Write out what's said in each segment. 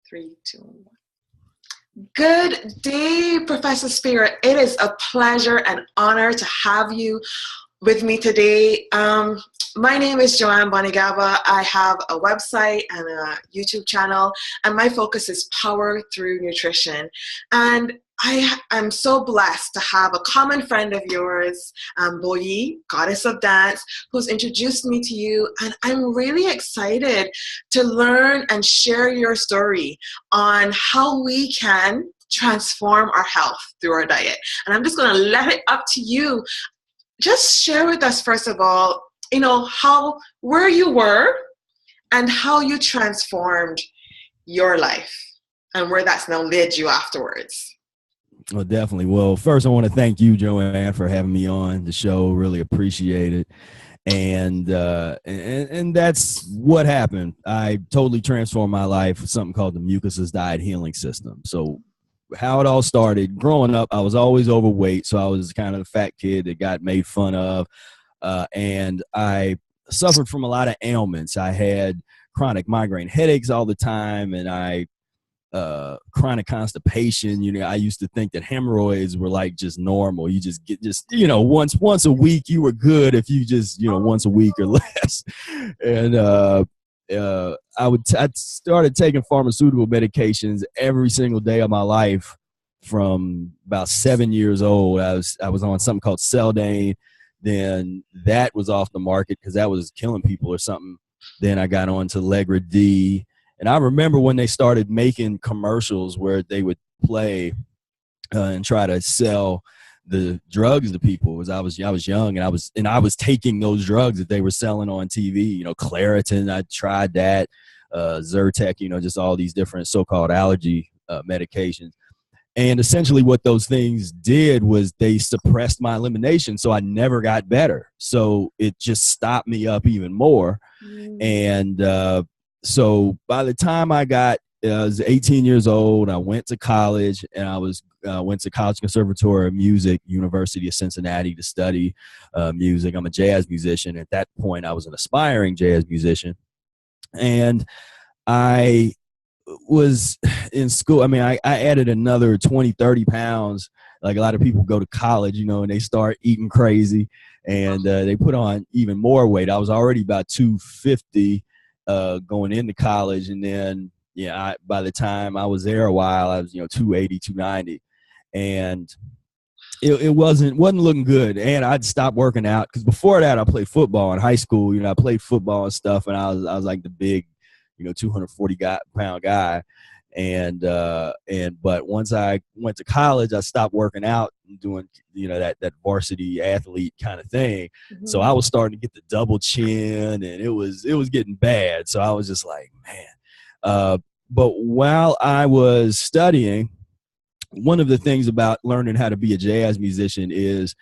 Three, two, one. Good day, Professor Spira. It is a pleasure and honor to have you with me today. My name is Joanne Bonigaba. I have a website and a YouTube channel, and my focus is power through nutrition. And I am so blessed to have a common friend of yours, Boyi, goddess of dance, who's introduced me to you. And I'm really excited to learn and share your story on how we can transform our health through our diet. And I'm just going to let it up to you. Just share with us, first of all, where you were and how you transformed your life and where that's now led you afterwards. Well, definitely. Well, first, I want to thank you, Joanne, for having me on the show. Really appreciate it. And that's what happened. I totally transformed my life with something called the mucus diet healing system. So how it all started, growing up, I was always overweight. So I was kind of a fat kid that got made fun of. And I suffered from a lot of ailments. I had chronic migraine headaches all the time, and chronic constipation. I used to think that hemorrhoids were like just normal. You just get once a week you were good if you just once a week or less. And I started taking pharmaceutical medications every single day of my life from about 7 years old. I was on something called Seldane. Then that was off the market because that was killing people or something. Then I got on to Allegra D. And I remember when they started making commercials where they would play and try to sell the drugs to people. As I was young, and I was taking those drugs that they were selling on TV. Claritin, I tried that, Zyrtec, just all these different so-called allergy medications. And essentially what those things did was they suppressed my elimination, so I never got better. So it just stopped me up even more. And so by the time I was 18 years old, I went to college, and I went to College Conservatory of Music, University of Cincinnati, to study music. I'm a jazz musician. At that point, I was an aspiring jazz musician. And I was in school. I mean, I added another 20, 30 pounds. Like a lot of people go to college, and they start eating crazy, and they put on even more weight. I was already about 250 going into college, and then by the time I was there a while, I was 280, 290, and it wasn't looking good. And I'd stopped working out because before that I played football in high school. I played football and stuff, and I was like the big 240-pound guy. But once I went to college, I stopped working out and doing that varsity athlete kind of thing. Mm-hmm. So I was starting to get the double chin, and it was getting bad. So I was just like, man. But while I was studying, one of the things about learning how to be a jazz musician is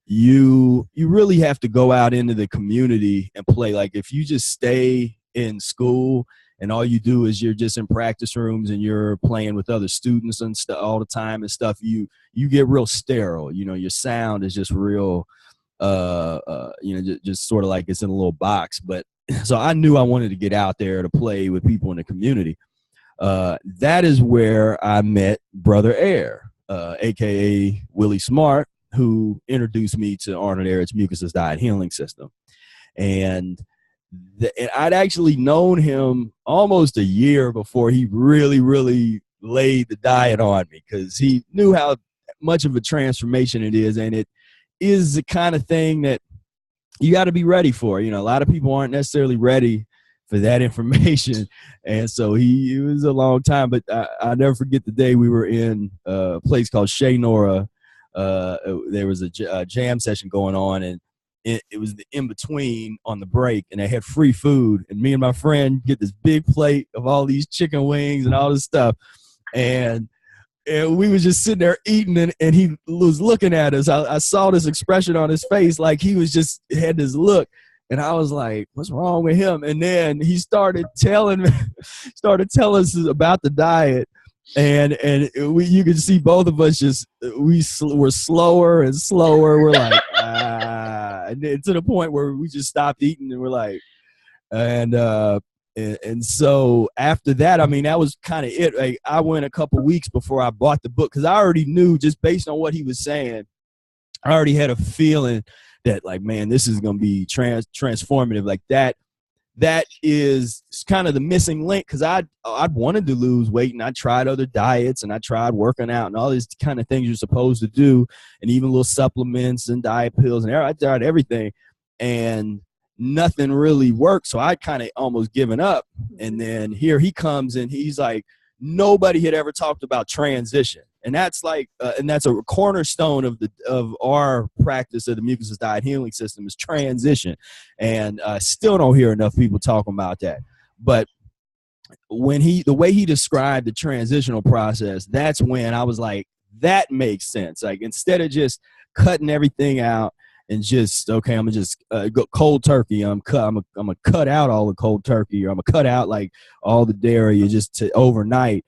you really have to go out into the community and play. Like if you just stay in school and all you do is you're just in practice rooms and you're playing with other students and stuff all the time and stuff, you get real sterile. Your sound is just real, just sort of like it's in a little box. But so I knew I wanted to get out there to play with people in the community. That is where I met Brother Air, aka Willie Smart, who introduced me to Arnold Ehret's mucus diet healing system. And I'd actually known him almost a year before he really, really laid the diet on me, because he knew how much of a transformation it is. And it is the kind of thing that you got to be ready for. A lot of people aren't necessarily ready for that information. And so it was a long time, but I'll never forget the day we were in a place called Chez Nora. There was a jam session going on, and it was the in-between on the break, and they had free food, and me and my friend get this big plate of all these chicken wings and all this stuff, and we was just sitting there eating, and he was looking at us. I saw this expression on his face, like he was just had this look, and I was like, what's wrong with him? And then he started telling us about the diet. And you could see both of us were slower and slower. We're like, and then to the point where we just stopped eating, and we're like, and And so after that, I mean, that was kind of it. Like, I went a couple weeks before I bought the book because I already knew, just based on what he was saying, I already had a feeling that, like, man, this is going to be transformative. Like, that is kind of the missing link, because I'd wanted to lose weight, and I tried other diets, and I tried working out and all these kind of things you're supposed to do, and even little supplements and diet pills, and I tried everything, and nothing really worked. So I kind of almost given up. And then here he comes, and he's like, nobody had ever talked about transition. And that's like, and that's a cornerstone of our practice of the mucus diet healing system, is transition. And still don't hear enough people talking about that. But when the way he described the transitional process, that's when I was like, that makes sense. Like, instead of just cutting everything out and just, okay, I'm gonna just go cold turkey. I'm gonna cut out all the cold turkey, or I'm gonna cut out like all the dairy just to overnight.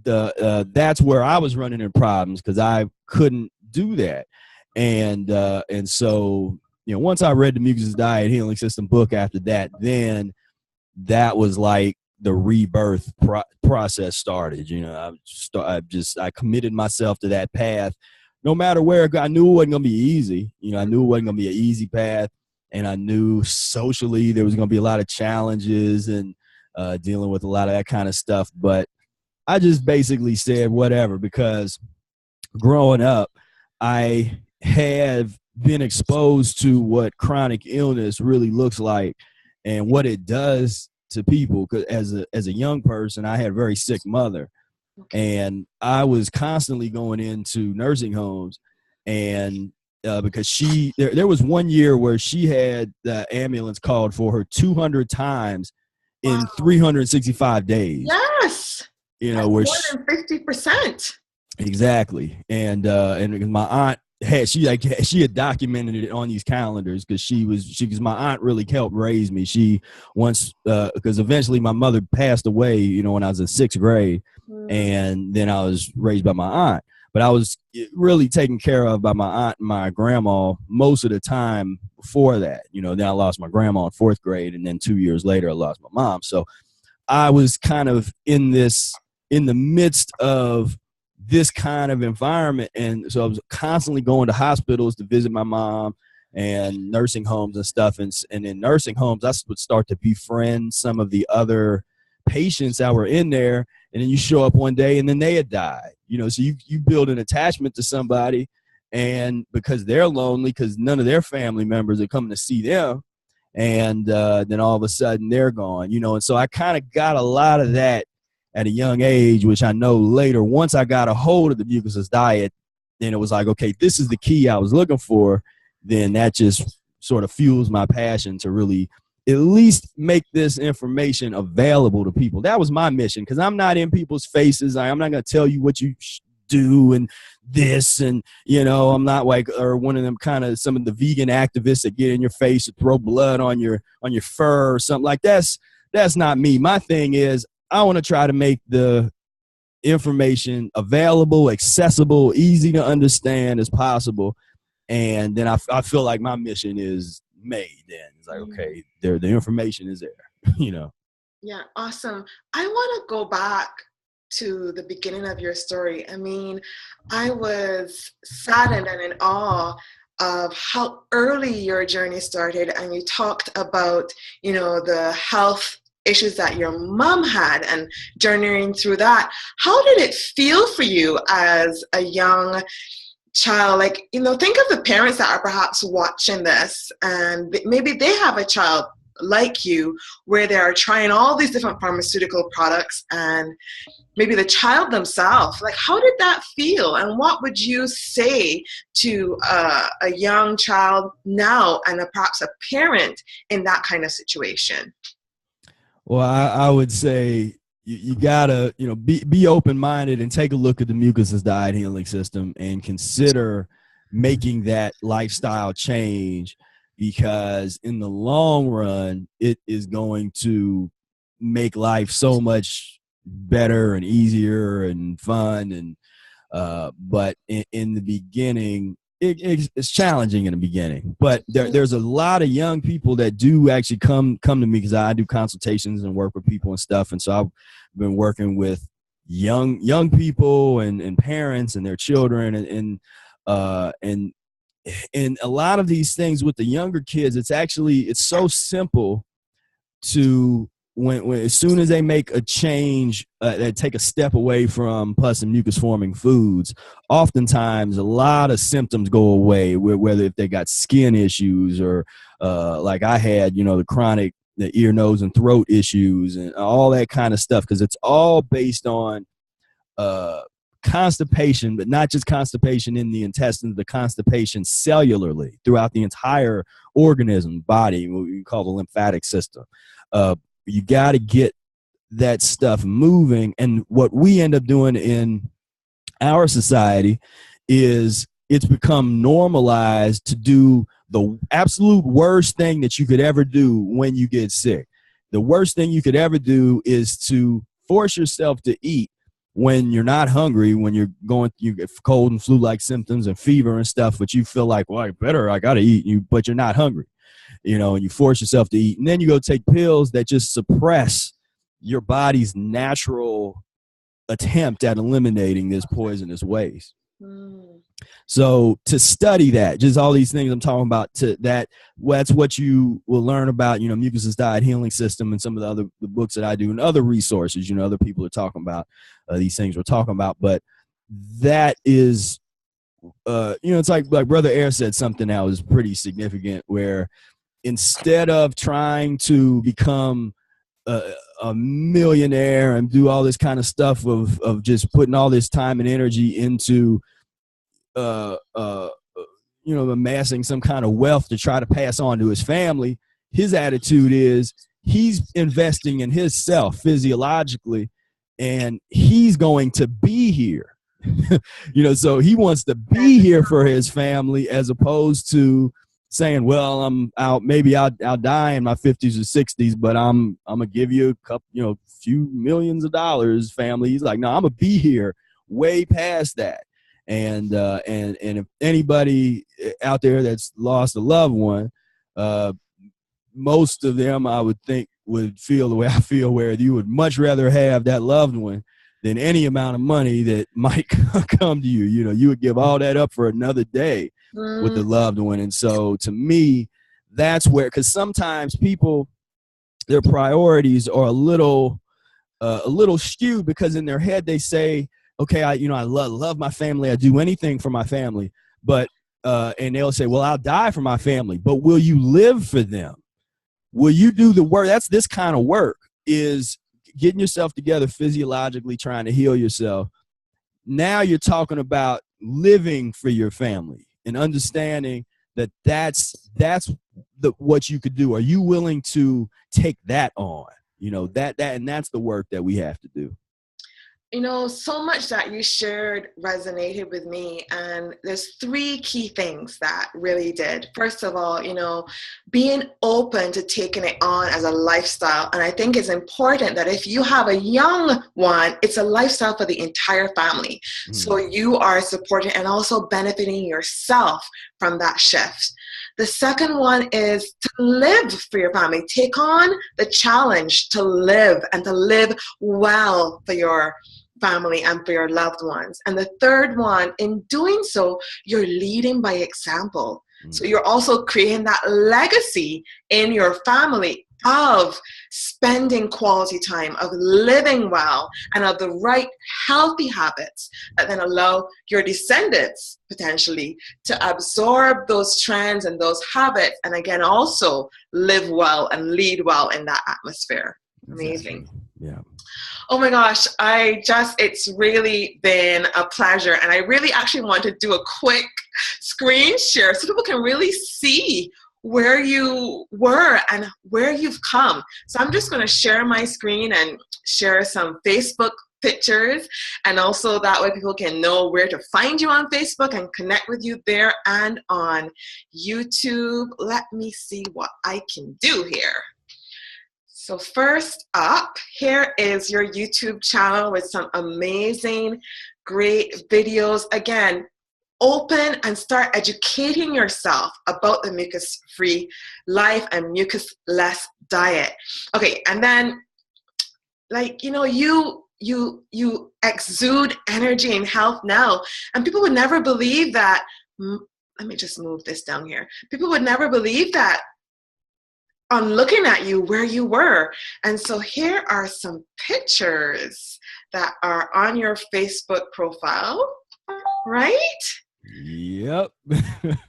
That's where I was running into problems, because I couldn't do that. And so, once I read the Mucus Diet Healing System book after that, then that was like the rebirth process started. I committed myself to that path, no matter where. I knew it wasn't gonna be easy. I knew it wasn't gonna be an easy path, and I knew socially there was gonna be a lot of challenges and dealing with a lot of that kind of stuff. But I just basically said whatever, because growing up, I have been exposed to what chronic illness really looks like and what it does to people. Because as a young person, I had a very sick mother, and I was constantly going into nursing homes, and because there was one year where she had the ambulance called for her 200 times in 365 days. Yes. Where more than 50%. Exactly. And my aunt she had documented it on these calendars, because my aunt really helped raise me. She once, because eventually my mother passed away, when I was in 6th grade, and then I was raised by my aunt. But I was really taken care of by my aunt and my grandma most of the time before that. Then I lost my grandma in 4th grade, and then 2 years later I lost my mom. So I was kind of in the midst of this kind of environment. And so I was constantly going to hospitals to visit my mom, and nursing homes and stuff. And in nursing homes, I would start to befriend some of the other patients that were in there. And then you show up one day and then they had died, so you build an attachment to somebody, and because they're lonely, because none of their family members are coming to see them. And then all of a sudden they're gone, and so I kind of got a lot of that at a young age, which I know later, once I got a hold of the mucus diet, then it was like, okay, this is the key I was looking for. Then that just sort of fuels my passion to really at least make this information available to people. That was my mission, because I'm not in people's faces. I'm not going to tell you what you do and this, and I'm not like, or one of them kind of, some of the vegan activists that get in your face and throw blood on your fur or something like that. That's not me. My thing is, I want to try to make the information available, accessible, easy to understand as possible. And then I feel like my mission is made. Then it's like, okay, the information is there. Yeah, awesome. I want to go back to the beginning of your story. I mean, I was saddened and in awe of how early your journey started, and you talked about, the health issues that your mom had and journeying through that. How did it feel for you as a young child? Like, think of the parents that are perhaps watching this, and maybe they have a child like you where they are trying all these different pharmaceutical products, and maybe the child themselves. Like, how did that feel? And what would you say to a young child now, and perhaps a parent in that kind of situation? Well, I would say you gotta, be open-minded and take a look at the mucus diet healing system and consider making that lifestyle change, because in the long run, it is going to make life so much better and easier and fun. And but in the beginning, it's challenging in the beginning, but there's a lot of young people that do actually come to me because I do consultations and work with people and stuff. And so I've been working with young people and parents and their children and a lot of these things with the younger kids, it's so simple to when as soon as they make a change, they take a step away from pus and mucus forming foods, oftentimes a lot of symptoms go away, whether if they got skin issues or like I had, the ear, nose, and throat issues and all that kind of stuff, because it's all based on constipation, but not just constipation in the intestines, but constipation cellularly throughout the entire organism, body, what we call the lymphatic system. You got to get that stuff moving. And what we end up doing in our society is it's become normalized to do the absolute worst thing that you could ever do when you get sick. The worst thing you could ever do is to force yourself to eat when you're not hungry, when you get cold and flu-like symptoms and fever and stuff, but you feel like, well, I got to eat, but you're not hungry. And you force yourself to eat, and then you go take pills that just suppress your body's natural attempt at eliminating this poisonous waste. So to study that, just all these things I'm talking about, that's what you will learn about, Mucus's Diet Healing System and some of the books that I do and other resources, other people are talking about these things we're talking about. But that is, it's like Brother Air said something that was pretty significant, where instead of trying to become a millionaire and do all this kind of stuff of just putting all this time and energy into amassing some kind of wealth to try to pass on to his family, his attitude is he's investing in himself physiologically, and he's going to be here. So he wants to be here for his family, as opposed to saying, well, maybe I'll die in my 50s or 60s, but I'm gonna give you a couple, few millions of dollars, family. He's like, no, I'm gonna be here way past that. And if anybody out there that's lost a loved one, most of them, I would think, would feel the way I feel, where you would much rather have that loved one than any amount of money that might come to you. You would give all that up for another day with the loved one. And so to me, that's where, because sometimes people, their priorities are a little skewed, because in their head they say, okay, I love my family, I do anything for my family, but and they'll say, well, I'll die for my family, but will you live for them? Will you do the work? That's this kind of work, is getting yourself together physiologically, trying to heal yourself. Now you're talking about living for your family and understanding that that's what you could do. Are you willing to take that on? And that's the work that we have to do. So much that you shared resonated with me, and there's 3 key things that really did. First of all, being open to taking it on as a lifestyle. And I think it's important that if you have a young one, it's a lifestyle for the entire family. So you are supporting and also benefiting yourself from that shift. The second one is to live for your family. Take on the challenge to live, and to live well for your family and for your loved ones. And the third one, in doing so, you're leading by example. So you're also creating that legacy in your family of spending quality time, of living well, and of the right healthy habits that then allow your descendants potentially to absorb those trends and those habits, and again also live well and lead well in that atmosphere. Amazing. Exactly. Yeah. Oh my gosh, it's really been a pleasure. And I really actually want to do a quick screen share so people can really see where you were and where you've come. So I'm just going to share my screen and share some Facebook pictures, and also that way people can know where to find you on Facebook and connect with you there and on YouTube. Let me see what I can do here. So first up, here is your YouTube channel with some amazing, great videos. Again, open and start educating yourself about the mucus-free life and mucus-less diet. Okay, and then, like, you know, you exude energy and health now, and people would never believe that. Let me just move this down here. People would never believe that on looking at you where you were. And so here are some pictures that are on your Facebook profile, right? Yep.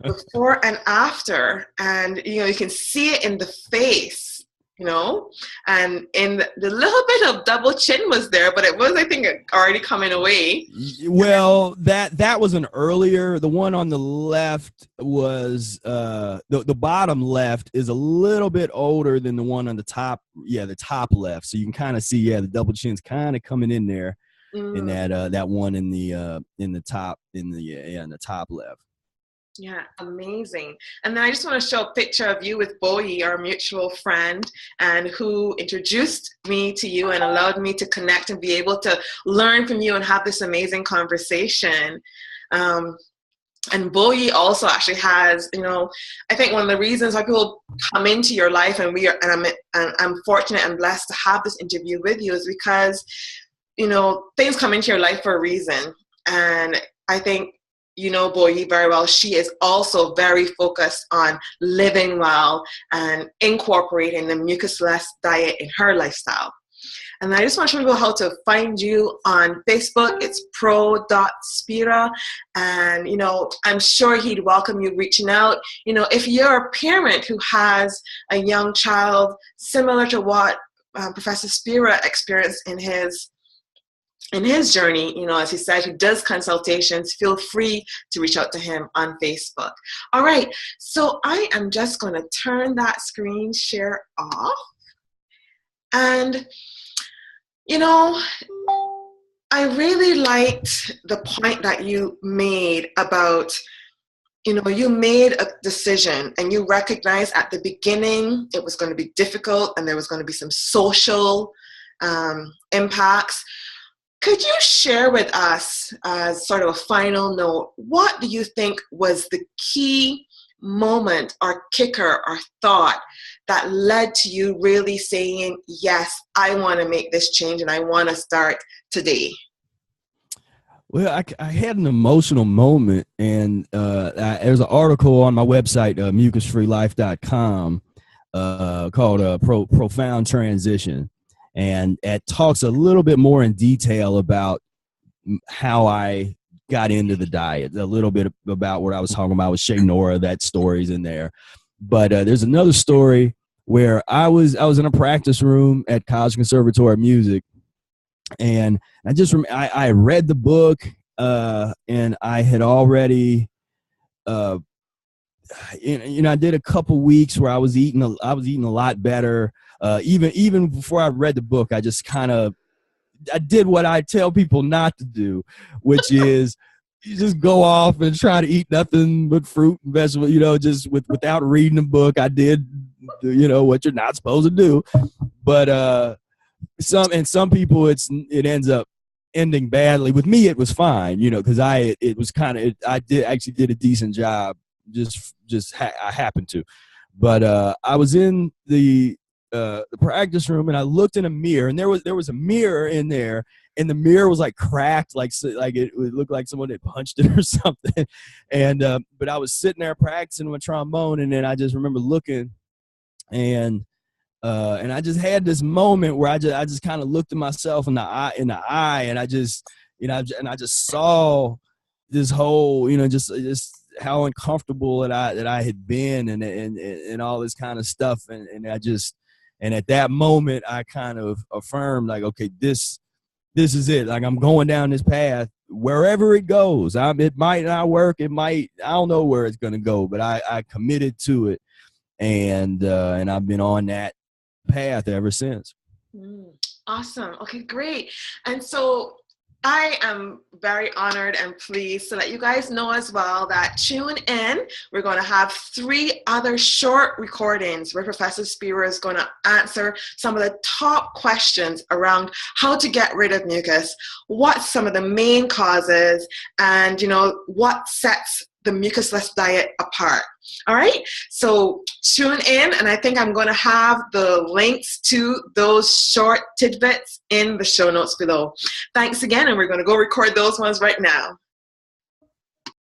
Before and after. And, you know, you can see it in the face, you know, and in the little bit of double chin was there, but it was, I think, already coming away. Well, that was an earlier. The one on the left was the bottom left is a little bit older than the one on the top. Yeah, the top left. So you can kind of see, the double chin's kind of coming in there in that one in the top left. Yeah, amazing. And then I just want to show a picture of you with Bowie, our mutual friend, and who introduced me to you and allowed me to connect and be able to learn from you and have this amazing conversation. And Bowie also actually has, you know, I think one of the reasons why people come into your life, and I'm fortunate and blessed to have this interview with you, is because, you know, things come into your life for a reason. And I think, you know, Bowie very well, she is also very focused on living well and incorporating the mucus-less diet in her lifestyle. And I just want to show people how to find you on Facebook. It's pro.spira. And, you know, I'm sure he'd welcome you reaching out. You know, if you're a parent who has a young child similar to what Professor Spira experienced in his journey, you know, as he said, he does consultations, feel free to reach out to him on Facebook. All right, so I am just going to turn that screen share off. And, you know, I really liked the point that you made about, you know, you made a decision and you recognized at the beginning it was going to be difficult and there was going to be some social impacts. Could you share with us, as sort of a final note, what do you think was the key moment or kicker or thought that led to you really saying, yes, I want to make this change and I want to start today? Well, I had an emotional moment, and there's an article on my website, mucusfreelife.com, called Profound Transition. And it talks a little bit more in detail about how I got into the diet, a little bit about what I was talking about with Shay Nora, that story's in there. But there's another story where I was in a practice room at College Conservatory of Music, and I just I read the book, and I had already, you know, I did a couple weeks where I was eating a lot better. Even before I read the book, I just I did what I tell people not to do, which is you just go off and try to eat nothing but fruit and vegetables, you know, just without reading the book. I did, you know, what you're not supposed to do. But some people it ends up ending badly. With me, it was fine, you know, because I did a decent job. I happened to. But I was in the practice room, and I looked in a mirror, and there was a mirror in there, and the mirror was like cracked, like it looked like someone had punched it or something. And but I was sitting there practicing my trombone, and then I just remember looking, and I just had this moment where I just kind of looked at myself in the eye, and I just, you know, and I just saw this whole, you know, just how uncomfortable that I had been, and all this kind of stuff, and at that moment I kind of affirmed, like, okay, this is it. Like, I'm going down this path wherever it goes. It might not work. I don't know where it's going to go, but I committed to it. And I've been on that path ever since. Awesome. Okay, great. And so I am very honored and pleased to let you guys know as well that tune in. We're going to have 3 other short recordings where Professor Spira is going to answer some of the top questions around how to get rid of mucus, what's some of the main causes, and what sets the mucusless diet apart. All right, so tune in, and I think I'm going to have the links to those short tidbits in the show notes below. Thanks again, and we're going to go record those ones right now.